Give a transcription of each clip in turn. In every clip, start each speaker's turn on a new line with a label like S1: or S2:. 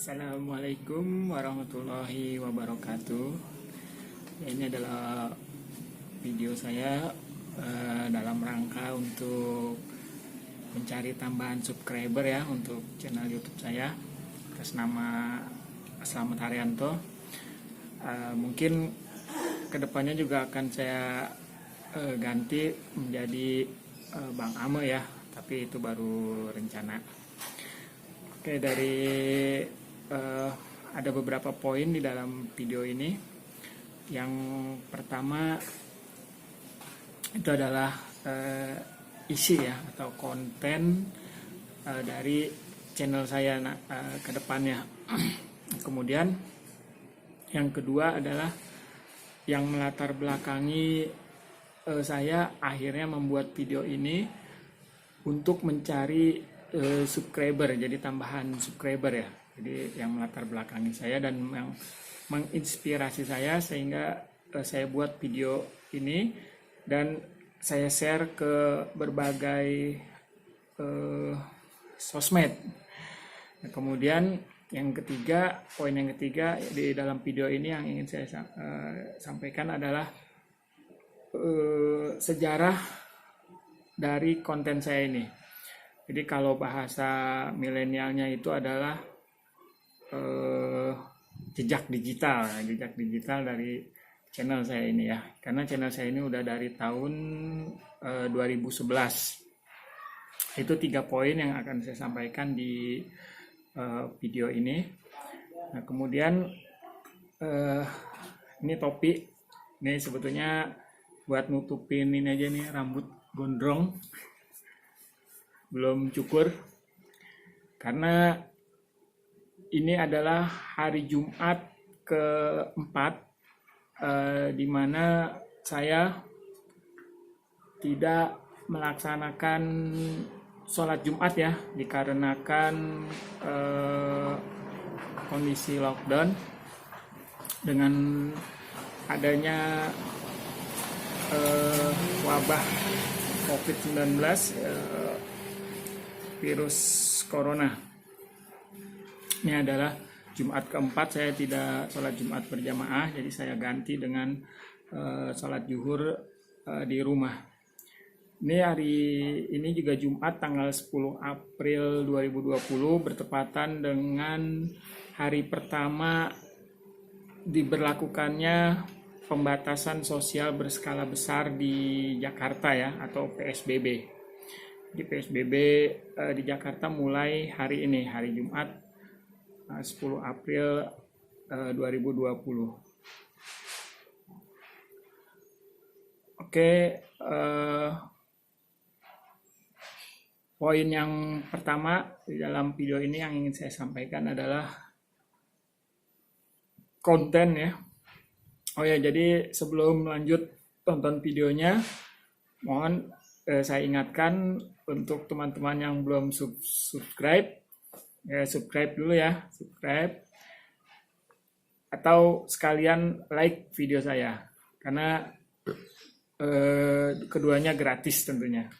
S1: Assalamualaikum warahmatullahi wabarakatuh. Ini adalah video saya dalam rangka untuk mencari tambahan subscriber ya untuk channel YouTube saya atas nama Slamet Haryanto. Mungkin kedepannya juga akan saya ganti menjadi Bang Ame ya, tapi itu baru rencana. Oke, ada beberapa poin di dalam video ini. Yang pertama itu adalah isi ya atau konten dari channel saya ke depannya. Kemudian yang kedua adalah yang melatar belakangi saya akhirnya membuat video ini untuk mencari subscriber, jadi tambahan subscriber ya. Jadi yang melatar belakangi saya dan yang menginspirasi saya sehingga saya buat video ini dan saya share ke berbagai sosmed. Nah, kemudian yang ketiga, poin yang ketiga di dalam video ini yang ingin saya sampaikan adalah sejarah dari konten saya ini. Jadi kalau bahasa milenialnya itu adalah jejak digital dari channel saya ini ya. Karena channel saya ini udah dari tahun 2011. Itu 3 poin yang akan saya sampaikan di video ini. Nah, kemudian ini topi. Ini sebetulnya buat nutupin ini aja nih, rambut gondrong. Belum cukur. Karena ini adalah hari Jumat keempat di mana saya tidak melaksanakan sholat Jumat ya, dikarenakan kondisi lockdown dengan adanya wabah COVID-19, virus corona. Ini adalah Jumat keempat saya tidak sholat Jumat berjamaah, jadi saya ganti dengan sholat zuhur di rumah. Ini hari ini juga Jumat tanggal 10 April 2020 bertepatan dengan hari pertama diberlakukannya pembatasan sosial berskala besar di Jakarta ya, atau PSBB. Di PSBB di Jakarta mulai hari ini, hari Jumat 10 April 2020. Oke, poin yang pertama di dalam video ini yang ingin saya sampaikan adalah konten ya. Oh ya, jadi sebelum lanjut tonton videonya, mohon saya ingatkan untuk teman-teman yang belum subscribe, ya subscribe dulu ya, subscribe. Atau sekalian like video saya, karena keduanya gratis tentunya.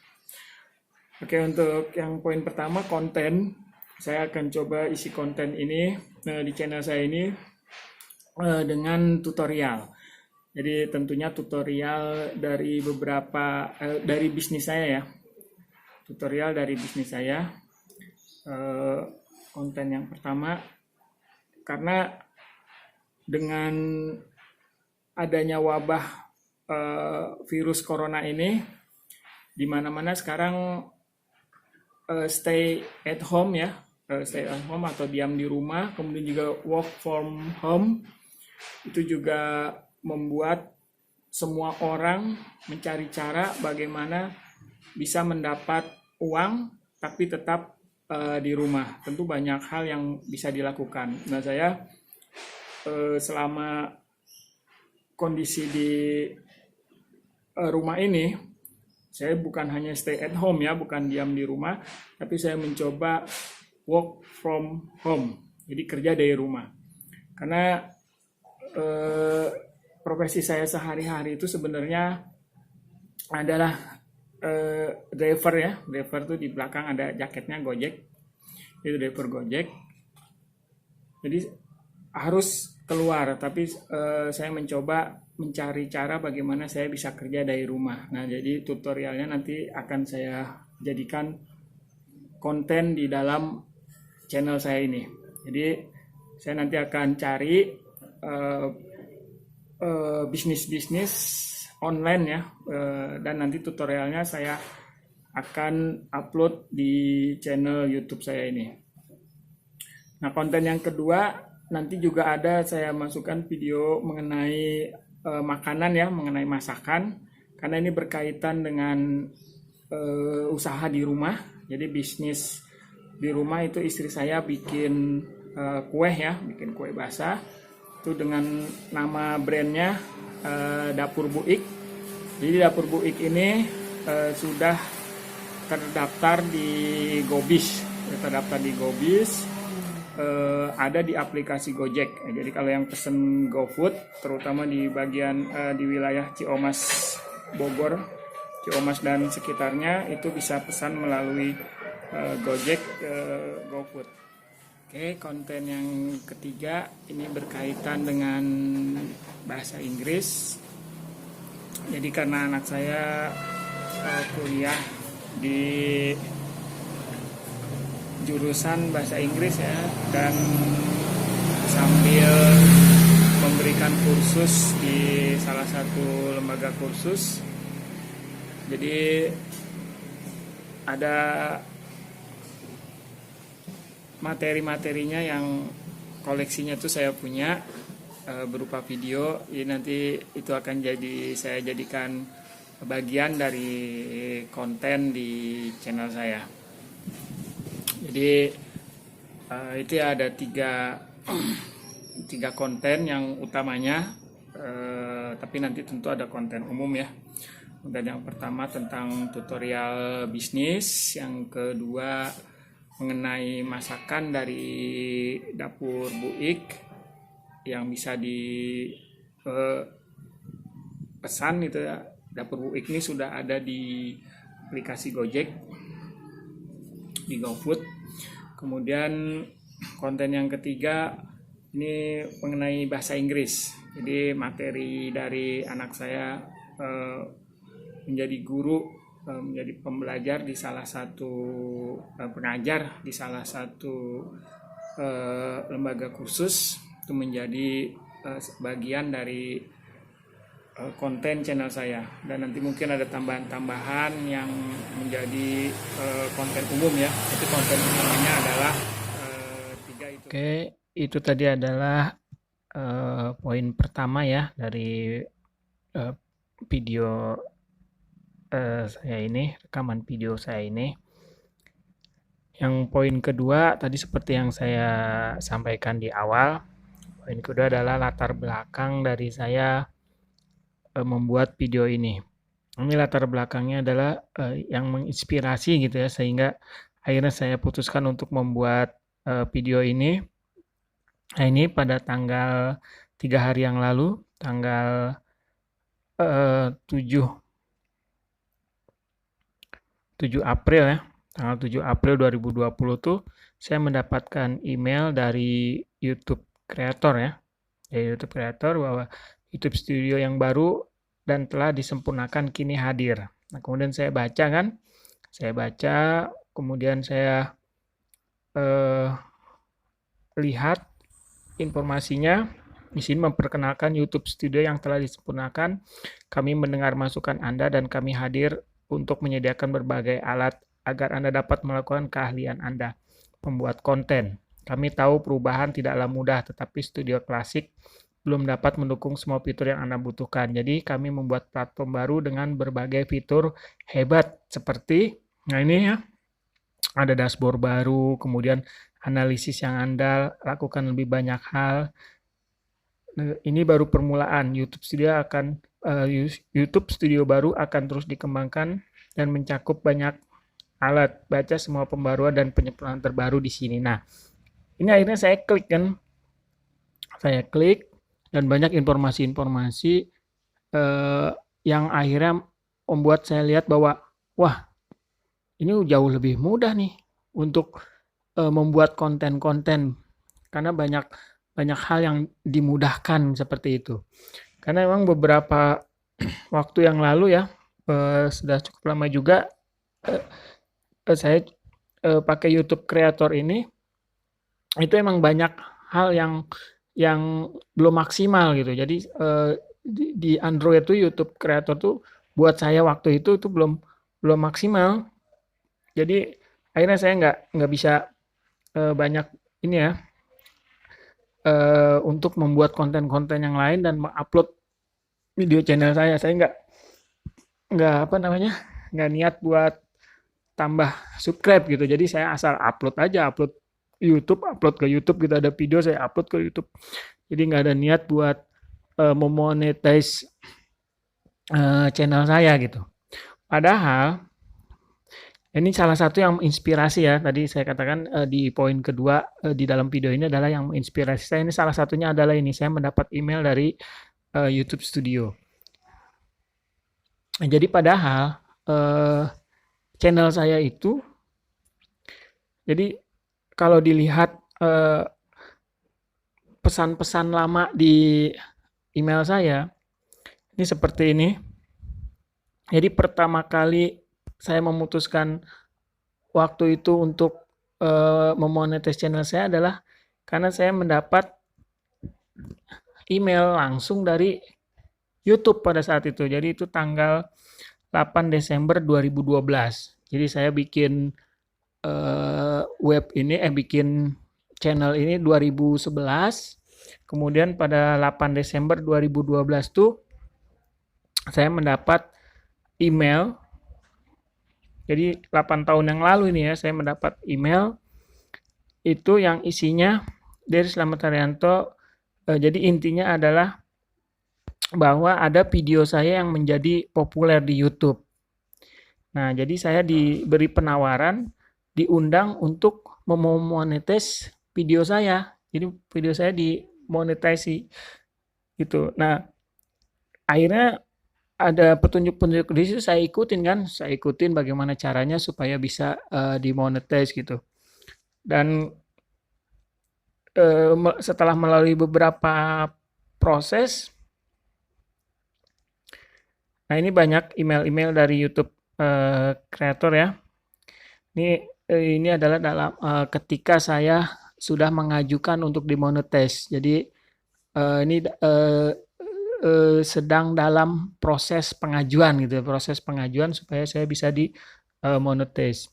S1: Oke, untuk yang poin pertama, konten. Saya akan coba isi konten ini di channel saya ini dengan tutorial. Jadi tentunya tutorial dari beberapa dari bisnis saya ya. Tutorial dari bisnis saya. Konten yang pertama, karena dengan adanya wabah virus corona ini, di mana-mana sekarang stay at home ya, stay at home atau diam di rumah, kemudian juga work from home, itu juga membuat semua orang mencari cara bagaimana bisa mendapat uang tapi tetap di rumah. Tentu banyak hal yang bisa dilakukan. Nah, saya selama kondisi di rumah ini, saya bukan hanya stay at home ya, bukan diam di rumah, tapi saya mencoba work from home, jadi kerja dari rumah. Karena profesi saya sehari-hari itu sebenarnya adalah driver ya. Driver tuh di belakang ada jaketnya Gojek, itu driver Gojek. Jadi harus keluar, tapi saya mencoba mencari cara bagaimana saya bisa kerja dari rumah. Nah, jadi tutorialnya nanti akan saya jadikan konten di dalam channel saya ini. Jadi saya nanti akan cari eh, bisnis-bisnis online ya, dan nanti tutorialnya saya akan upload di channel YouTube saya ini. Nah, konten yang kedua nanti juga ada saya masukkan video mengenai makanan ya, mengenai masakan, karena ini berkaitan dengan usaha di rumah. Jadi bisnis di rumah itu istri saya bikin kue ya, bikin kue basah. Itu dengan nama brandnya Dapur Buik. Jadi Dapur Buik ini sudah terdaftar di Gobis, ada di aplikasi Gojek. Jadi kalau yang pesen GoFood, terutama di bagian di wilayah Ciomas, Bogor, Ciomas dan sekitarnya, itu bisa pesan melalui Gojek, GoFood. Oke, konten yang ketiga ini berkaitan dengan bahasa Inggris. Jadi karena anak saya kuliah di jurusan bahasa Inggris ya, dan sambil memberikan kursus di salah satu lembaga kursus, jadi ada materi-materinya yang koleksinya tuh saya punya berupa video. Jadi nanti itu akan saya jadikan bagian dari konten di channel saya. Jadi itu ya, ada tiga konten yang utamanya, tapi nanti tentu ada konten umum ya. Dan yang pertama tentang tutorial bisnis, yang kedua mengenai masakan dari Dapur Buik yang bisa dipesan itu ya. Dapur Buik ini sudah ada di aplikasi Gojek, di GoFood. Kemudian konten yang ketiga ini mengenai bahasa Inggris. Jadi materi dari anak saya menjadi guru, menjadi pembelajar di salah satu pengajar di salah satu lembaga kursus, itu menjadi bagian dari konten channel saya. Dan nanti mungkin ada tambahan-tambahan yang menjadi konten umum ya. Tapi konten umumnya adalah tiga itu. Oke, itu tadi adalah poin pertama ya dari video saya ini, rekaman video saya ini. Yang poin kedua tadi seperti yang saya sampaikan di awal, poin kedua adalah latar belakang dari saya membuat video ini. Ini latar belakangnya adalah yang menginspirasi gitu ya, sehingga akhirnya saya putuskan untuk membuat video ini. Nah, ini pada tanggal 3 hari yang lalu, tanggal 7 April ya, tanggal 7 April 2020 tuh saya mendapatkan email dari YouTube Creator ya, dari YouTube Creator bahwa YouTube Studio yang baru dan telah disempurnakan kini hadir. Nah, kemudian saya baca, kemudian saya lihat informasinya. Di sini memperkenalkan YouTube Studio yang telah disempurnakan. Kami mendengar masukan Anda dan kami hadir untuk menyediakan berbagai alat agar Anda dapat melakukan keahlian Anda membuat konten. Kami tahu perubahan tidaklah mudah, tetapi Studio Classic belum dapat mendukung semua fitur yang Anda butuhkan. Jadi kami membuat platform baru dengan berbagai fitur hebat seperti, nah ini ya, ada dashboard baru, kemudian analisis yang andal, lakukan lebih banyak hal. Ini baru permulaan. YouTube Studio baru akan terus dikembangkan dan mencakup banyak alat. Baca semua pembaruan dan penyempurnaan terbaru di sini. Nah, ini akhirnya saya klik kan. Saya klik dan banyak informasi-informasi yang akhirnya membuat saya lihat bahwa wah, ini jauh lebih mudah nih untuk membuat konten-konten karena banyak banyak hal yang dimudahkan seperti itu. Karena memang beberapa waktu yang lalu ya, sudah cukup lama juga, eee saya, pakai YouTube Creator ini, itu emang banyak hal yang belum maksimal gitu. Jadi, di Android tuh YouTube Creator tuh buat saya waktu itu belum belum maksimal. Jadi akhirnya saya nggak bisa, banyak ini ya, untuk membuat konten-konten yang lain dan mengupload video channel saya. Saya nggak apa namanya, nggak niat buat tambah subscribe gitu. Jadi saya asal upload aja, upload ke YouTube gitu, ada video saya upload ke YouTube. Jadi nggak ada niat buat memonetize channel saya gitu. Padahal ini salah satu yang menginspirasi ya. Tadi saya katakan di poin kedua di dalam video ini adalah yang menginspirasi saya. Ini salah satunya adalah ini, saya mendapat email dari YouTube Studio. Nah, jadi padahal channel saya itu, jadi kalau dilihat pesan-pesan lama di email saya, ini seperti ini. Jadi pertama kali saya memutuskan waktu itu untuk memonetize channel saya adalah karena saya mendapat email langsung dari YouTube pada saat itu. Jadi itu tanggal 8 Desember 2012. Jadi saya bikin bikin channel ini 2011. Kemudian pada 8 Desember 2012 tuh saya mendapat email. Jadi 8 tahun yang lalu ini ya, saya mendapat email itu yang isinya dari Slamet Haryanto. Jadi intinya adalah bahwa ada video saya yang menjadi populer di YouTube. Nah, jadi saya diberi penawaran, diundang untuk memonetize video saya. Jadi video saya dimonetasi gitu. Nah, akhirnya ada petunjuk-petunjuk di situ saya ikutin kan, saya ikutin bagaimana caranya supaya bisa dimonetize gitu. Dan setelah melalui beberapa proses, nah ini banyak email-email dari YouTube kreator ya. Ini adalah dalam ketika saya sudah mengajukan untuk dimonetize. Jadi ini sedang dalam proses pengajuan gitu, proses pengajuan supaya saya bisa di monetize.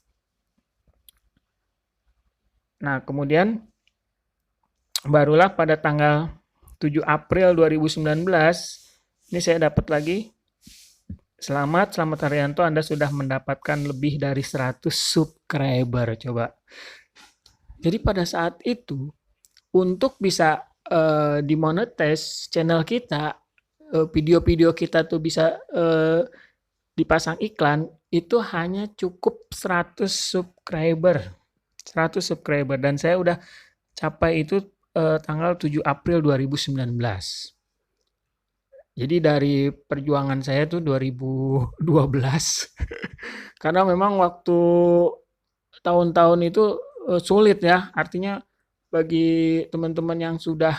S1: Nah, kemudian barulah pada tanggal 7 April 2019 ini saya dapat lagi, Slamet Haryanto, Anda sudah mendapatkan lebih dari 100 subscriber. Coba. Jadi pada saat itu untuk bisa dimonetize channel kita, video-video kita tuh bisa dipasang iklan, itu hanya cukup 100 subscriber. 100 subscriber dan saya udah capai itu tanggal 7 April 2019. Jadi dari perjuangan saya tuh 2012. Karena memang waktu tahun-tahun itu sulit ya. Artinya bagi teman-teman yang sudah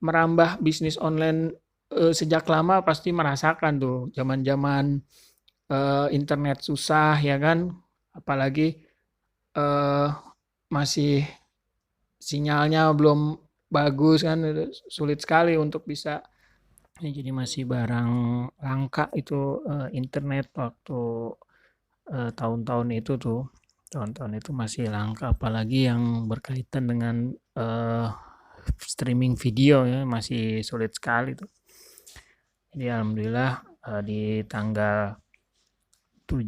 S1: merambah bisnis online sejak lama pasti merasakan tuh zaman-zaman internet susah ya kan, apalagi masih sinyalnya belum bagus kan, sulit sekali untuk bisa ya, jadi masih barang langka itu internet waktu tahun-tahun itu tuh. Tahun-tahun itu masih langka, apalagi yang berkaitan dengan streaming video ya, masih sulit sekali tuh. Jadi alhamdulillah di tanggal 7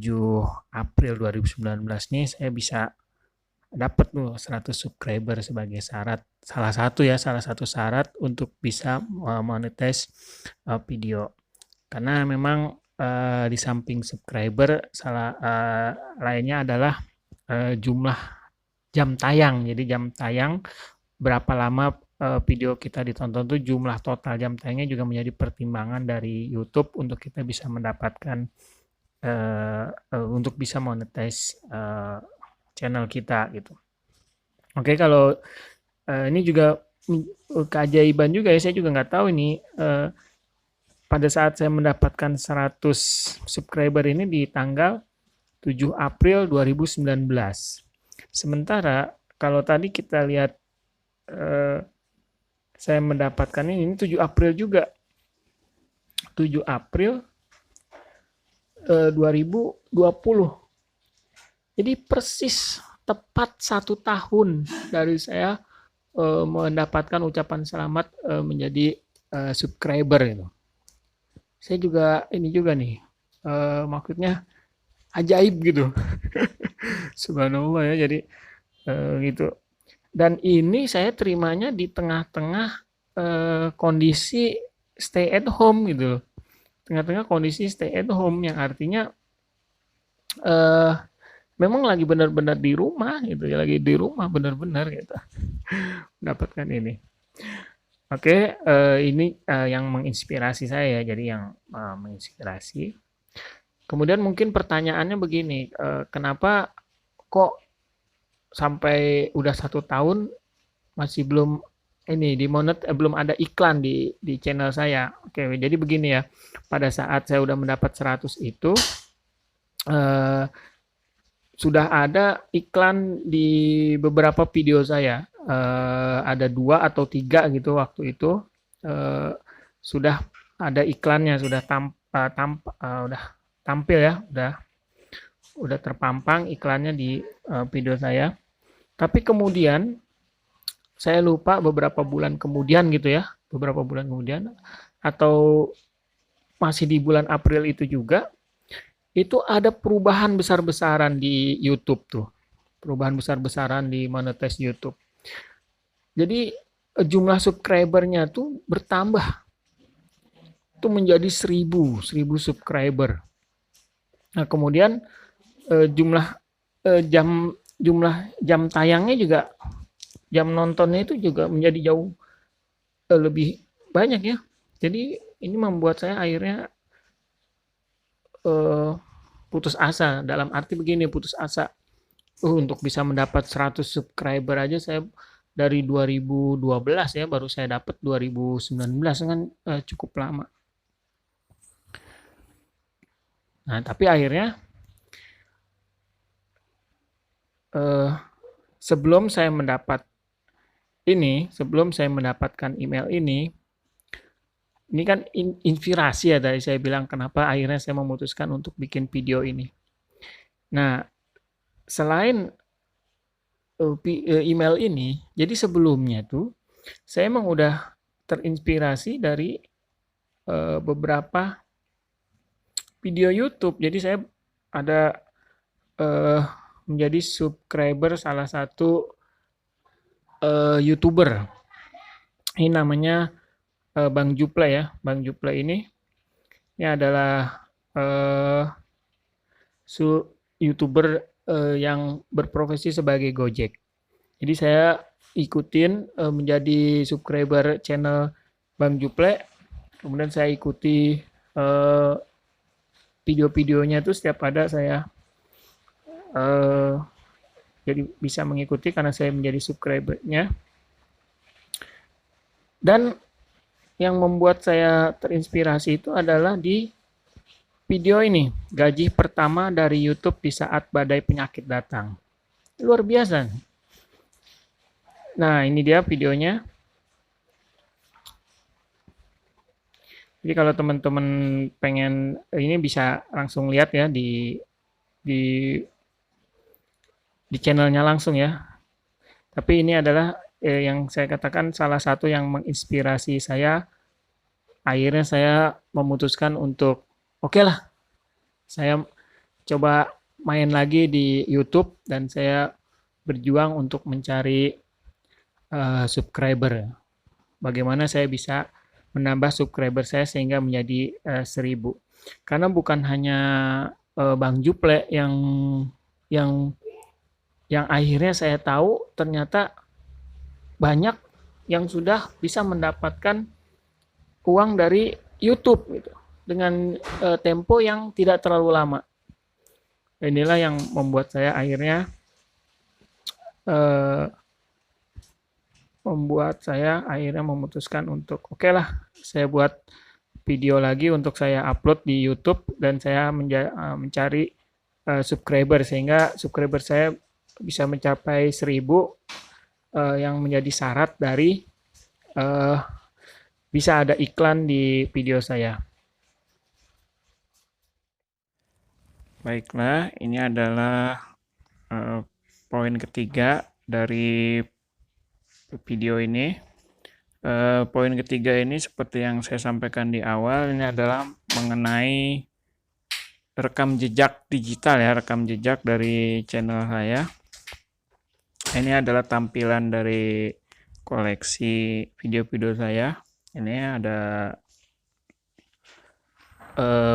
S1: April 2019 nih saya bisa dapat tuh 100 subscriber sebagai salah satu syarat untuk bisa monetize video. Karena memang di samping subscriber lainnya adalah jumlah jam tayang. Jadi jam tayang berapa lama video kita ditonton tuh, jumlah total jam tayangnya juga menjadi pertimbangan dari YouTube untuk kita bisa mendapatkan untuk bisa monetize channel kita gitu. Oke, kalau ini juga keajaiban juga ya, saya juga nggak tahu ini pada saat saya mendapatkan 100 subscriber ini di tanggal 7 April 2019. Sementara kalau tadi kita lihat eh, saya mendapatkan ini 7 April juga. 7 April 2020. Jadi persis tepat 1 tahun dari saya mendapatkan ucapan selamat menjadi subscriber gitu. Saya juga ini juga nih, maksudnya ajaib gitu. Subhanallah ya, jadi gitu. Dan ini saya terimanya di tengah-tengah kondisi stay at home gitu. Tengah-tengah kondisi stay at home yang artinya eh, memang lagi benar-benar di rumah gitu ya, lagi di rumah benar-benar gitu. Mendapatkan ini. Oke, ini yang menginspirasi saya, jadi yang menginspirasi. Kemudian mungkin pertanyaannya begini, kenapa kok sampai udah 1 tahun masih belum ini belum ada iklan di channel saya. Oke, jadi begini ya. Pada saat saya udah mendapat 100 itu eh, sudah ada iklan di beberapa video saya. Ada 2 atau 3 gitu waktu itu. Eh, sudah ada iklannya, sudah udah tampil ya, udah terpampang iklannya di video saya. Tapi kemudian saya lupa beberapa bulan kemudian gitu ya, beberapa bulan kemudian atau masih di bulan April itu juga, itu ada perubahan besar-besaran di YouTube tuh. Perubahan besar-besaran di monetize YouTube. Jadi jumlah subscribernya tuh bertambah. Itu menjadi 1000 subscriber. Nah, kemudian jumlah jam tayangnya juga, jam nontonnya itu juga menjadi jauh lebih banyak ya. Jadi ini membuat saya akhirnya eh, putus asa. Dalam arti begini, putus asa. Untuk bisa mendapat 100 subscriber aja saya dari 2012 ya, baru saya dapat 2019 kan cukup lama. Nah, tapi akhirnya eh, sebelum saya mendapatkan email ini kan inspirasi ya dari saya bilang kenapa akhirnya saya memutuskan untuk bikin video ini. Nah, selain email ini, jadi sebelumnya tuh saya emang udah terinspirasi dari beberapa video YouTube. Jadi saya ada eh, menjadi subscriber salah satu YouTuber. Ini namanya Bang Juple ya. Bang Juple ini adalah eh, YouTuber yang berprofesi sebagai Gojek. Jadi saya ikutin menjadi subscriber channel Bang Juple. Kemudian saya ikuti video-videonya tuh setiap ada saya eh, jadi bisa mengikuti karena saya menjadi subscribernya. Dan yang membuat saya terinspirasi itu adalah di video ini, gaji pertama dari YouTube di saat badai penyakit datang. Luar biasa. Nah, ini dia videonya. Jadi kalau teman-teman pengen ini bisa langsung lihat ya di di channelnya langsung ya. Tapi ini adalah yang saya katakan salah satu yang menginspirasi saya. Akhirnya saya memutuskan untuk oke lah, saya coba main lagi di YouTube dan saya berjuang untuk mencari subscriber. Bagaimana saya bisa menambah subscriber saya sehingga menjadi 1000. Karena bukan hanya Bang Juple yang yang akhirnya saya tahu ternyata banyak yang sudah bisa mendapatkan uang dari YouTube gitu dengan tempo yang tidak terlalu lama. Inilah yang membuat saya akhirnya membuat saya akhirnya memutuskan untuk oke lah, saya buat video lagi untuk saya upload di YouTube dan saya mencari subscriber sehingga subscriber saya bisa mencapai 1000 yang menjadi syarat dari eh, bisa ada iklan di video saya. Baiklah, ini adalah poin ketiga dari video ini. Poin ketiga ini seperti yang saya sampaikan di awal, ini adalah mengenai rekam jejak digital ya, rekam jejak dari channel saya. Ini adalah tampilan dari koleksi video-video saya. Ini ada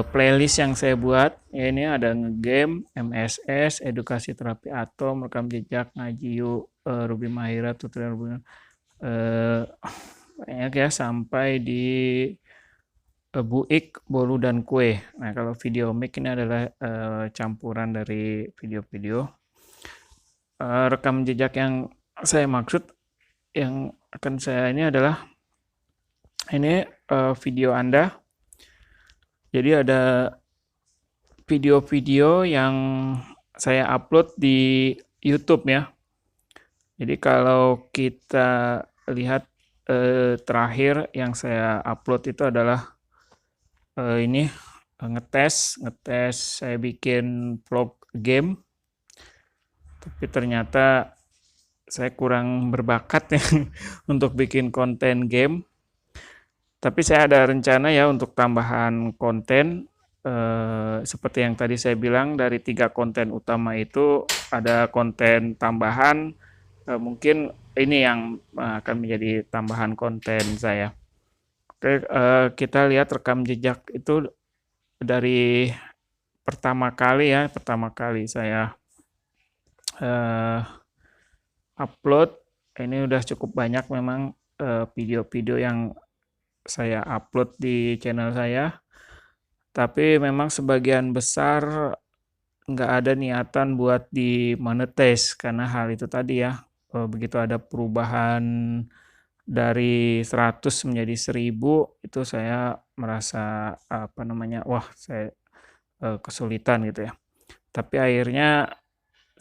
S1: playlist yang saya buat. Ya, ini ada ngegame, MSS, edukasi terapi atom, rekam jejak, ngaji yuk, Ruby Mahira, tutorial Ruby, banyak ya sampai di buik, bolu dan kue. Nah, kalau video mic ini adalah campuran dari video-video. Rekam jejak yang saya maksud yang akan saya ini adalah ini video Anda. Jadi ada video-video yang saya upload di YouTube ya. Jadi kalau kita lihat terakhir yang saya upload itu adalah ini ngetes saya bikin vlog game. Tapi ternyata saya kurang berbakat ya untuk bikin konten game. Tapi saya ada rencana ya untuk tambahan konten seperti yang tadi saya bilang dari 3 konten utama itu ada konten tambahan mungkin ini yang akan menjadi tambahan konten saya. Oke, kita lihat rekam jejak itu dari pertama kali saya upload. Ini udah cukup banyak memang video-video yang saya upload di channel saya, tapi memang sebagian besar nggak ada niatan buat di monetize karena hal itu tadi ya, begitu ada perubahan dari 100 menjadi 1000 itu saya merasa wah saya kesulitan gitu ya. Tapi akhirnya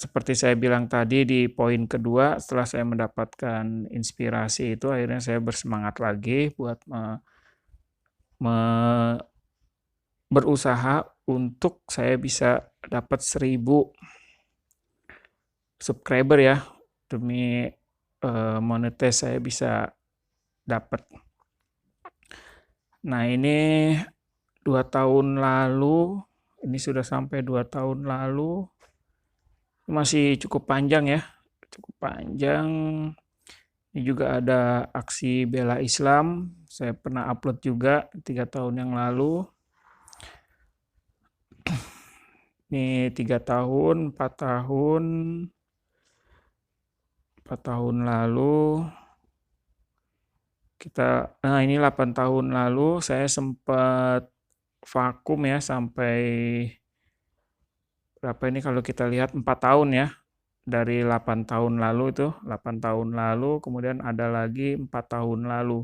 S1: seperti saya bilang tadi di poin kedua, setelah saya mendapatkan inspirasi itu akhirnya saya bersemangat lagi buat berusaha untuk saya bisa dapat 1000 subscriber ya, demi monetize saya bisa dapat. Nah ini 2 tahun lalu, ini sudah sampai 2 tahun lalu, masih cukup panjang ya, cukup panjang. Ini juga ada aksi bela Islam, saya pernah upload juga 3 tahun yang lalu. Ini 3 tahun, 4 tahun, 4 tahun lalu. Nah ini 8 tahun lalu saya sempat vakum ya sampai berapa ini kalau kita lihat 4 tahun ya. Dari 8 tahun lalu itu, 8 tahun lalu, kemudian ada lagi 4 tahun lalu.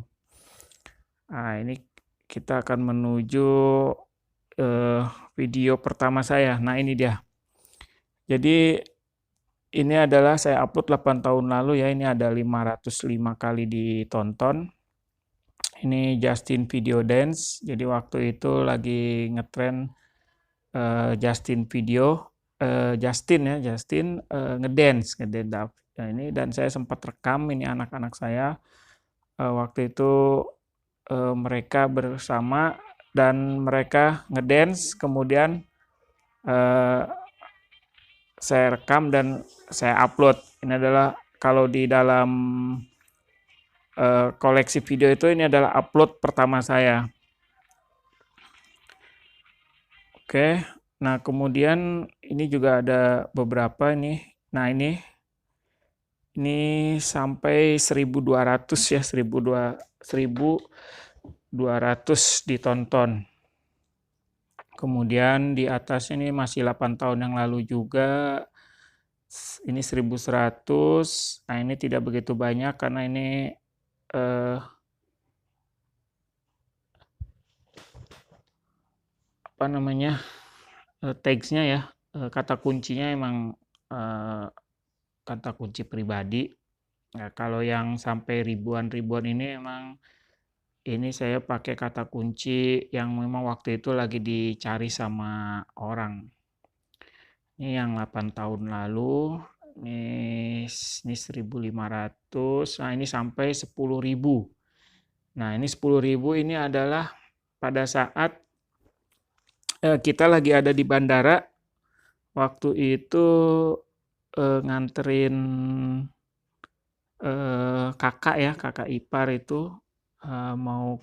S1: Nah ini kita akan menuju video pertama saya. Nah ini dia. Jadi ini adalah saya upload 8 tahun lalu ya, ini ada 505 kali ditonton. Ini Justin Video Dance, jadi waktu itu lagi ngetren Justin Video, Justin ngedance. Nah, ini dan saya sempat rekam ini anak-anak saya waktu itu mereka bersama dan mereka ngedance, kemudian saya rekam dan saya upload. Ini adalah kalau di dalam koleksi video itu ini adalah upload pertama saya. Oke, nah kemudian ini juga ada beberapa nih. Nah ini sampai 1200 ya, 1200 ditonton. Kemudian di atas ini masih 8 tahun yang lalu juga. Ini 1100. Nah, ini tidak begitu banyak karena ini apa namanya, tags-nya ya, kata kuncinya emang kata kunci pribadi. Nah, kalau yang sampai ribuan-ribuan ini emang ini saya pakai kata kunci yang memang waktu itu lagi dicari sama orang. Ini yang 8 tahun lalu, ini 1.500, nah ini sampai 10.000. Nah, ini 10.000 ini adalah pada saat kita lagi ada di bandara, waktu itu nganterin kakak ipar itu mau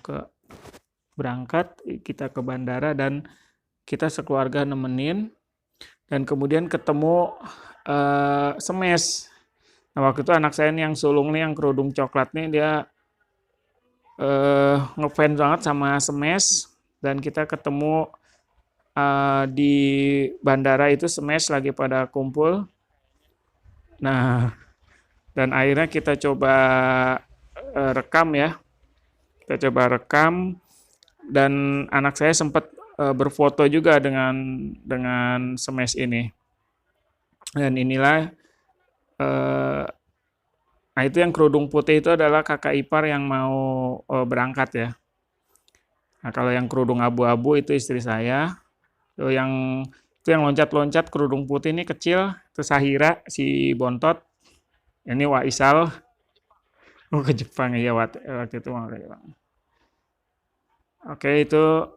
S1: berangkat, kita ke bandara dan kita sekeluarga nemenin dan kemudian ketemu Smash. Nah, waktu itu anak saya nih yang sulung nih yang kerudung coklat nih dia ngefans banget sama Smash dan kita ketemu di bandara itu Smash lagi pada kumpul. Nah, dan akhirnya kita coba rekam ya. Kita coba rekam dan anak saya sempat berfoto juga dengan Smash ini. Dan inilah nah itu yang kerudung putih itu adalah kakak ipar yang mau berangkat ya. Nah, kalau yang kerudung abu-abu itu istri saya. Itu yang loncat-loncat kerudung putih ini kecil, itu Sahira si Bontot. Ini Waisal. Oh, ke Jepang ya waktu itu mau ke Jepang. Oke, itu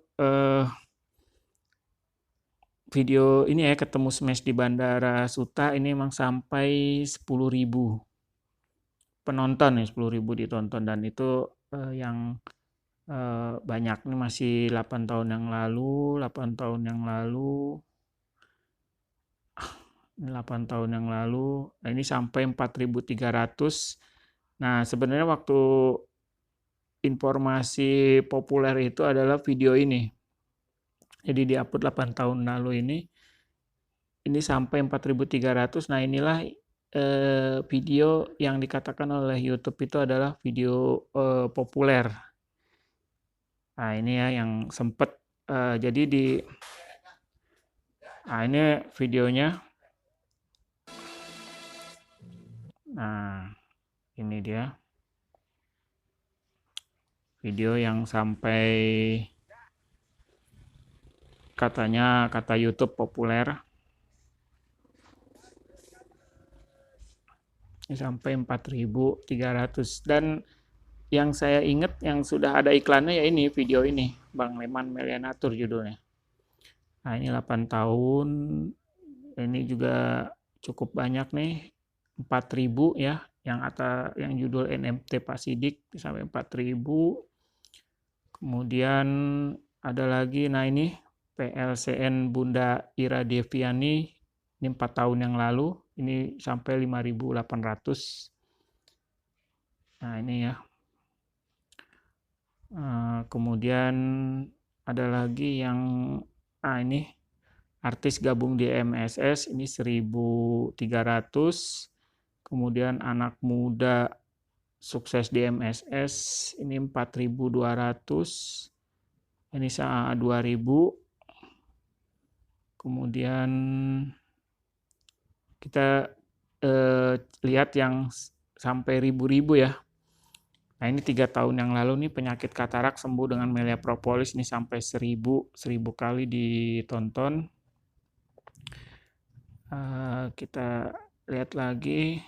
S1: video ini ya ketemu Smash di Bandara Suta ini emang sampai 10.000 penonton ya, 10.000 ditonton dan itu yang banyak nih masih 8 tahun yang lalu, 8 tahun yang lalu. 8 tahun yang lalu, nah ini sampai 4.300. Nah, sebenarnya waktu informasi populer itu adalah video ini. Jadi di-upload 8 tahun lalu ini sampai 4.300. Nah, inilah video yang dikatakan oleh YouTube itu adalah video populer. Nah, ini ya yang sempat jadi nah ini videonya. Nah, ini dia video yang sampai katanya kata YouTube populer. Sampai 4.300 dan yang saya ingat yang sudah ada iklannya ya ini video ini Bang Leman Melianatur judulnya. Nah, ini 8 tahun. Ini juga cukup banyak nih. 4.000 ya yang judul NMT Pak Sidik sampai 4.000. Kemudian ada lagi, nah ini PLCN Bunda Ira Deviani, ini 4 tahun yang lalu, ini sampai 5.800. Nah ini ya. Kemudian ada lagi yang, ini artis gabung di MSS, ini 1.300. Kemudian anak muda sukses di MSS, ini 4.200. Ini 2.000. Kemudian kita lihat yang sampai ribu-ribu ya. Nah, ini 3 tahun yang lalu nih penyakit katarak sembuh dengan Melia Propolis, ini sampai 1000 kali ditonton. Kita lihat lagi.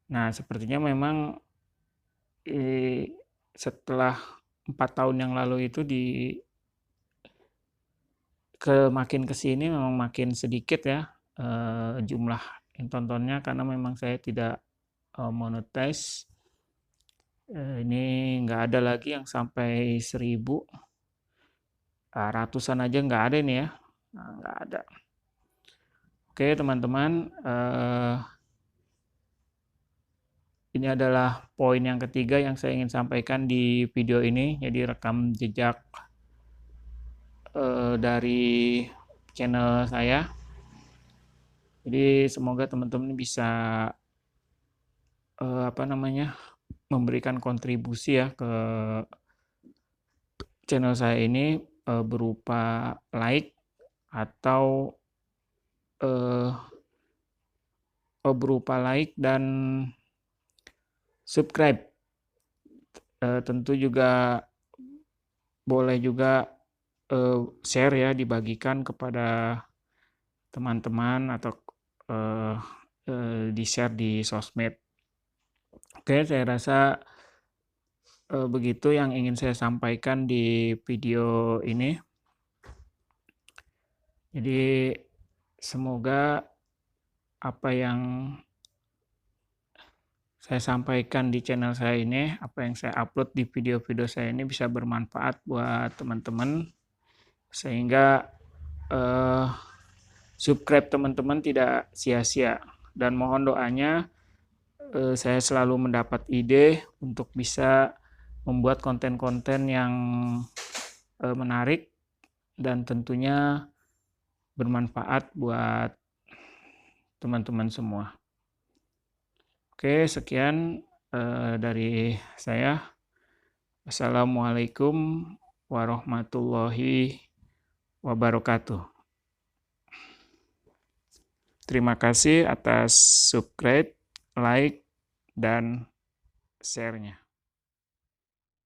S1: Nah, sepertinya memang setelah 4 tahun yang lalu itu makin kesini memang makin sedikit ya jumlah yang tontonnya karena memang saya tidak monetize. Ini nggak ada lagi yang sampai 1000. Ratusan aja nggak ada ini ya. Nah, nggak ada. Oke teman-teman, ini adalah poin yang ketiga yang saya ingin sampaikan di video ini. Jadi rekam jejak dari channel saya. Jadi semoga teman-teman bisa memberikan kontribusi ya ke channel saya ini berupa like atau eh, dan subscribe. Tentu juga boleh juga share ya, dibagikan kepada teman-teman atau di-share di sosmed. Oke, saya rasa begitu yang ingin saya sampaikan di video ini. Jadi semoga apa yang saya sampaikan di channel saya ini, apa yang saya upload di video-video saya ini bisa bermanfaat buat teman-teman, sehingga subscribe teman-teman tidak sia-sia. Dan mohon doanya, saya selalu mendapat ide untuk bisa membuat konten-konten yang menarik dan tentunya bermanfaat buat teman-teman semua. Oke, sekian dari saya. Assalamualaikum warahmatullahi wabarakatuh. Terima kasih atas subscribe, like, dan share-nya.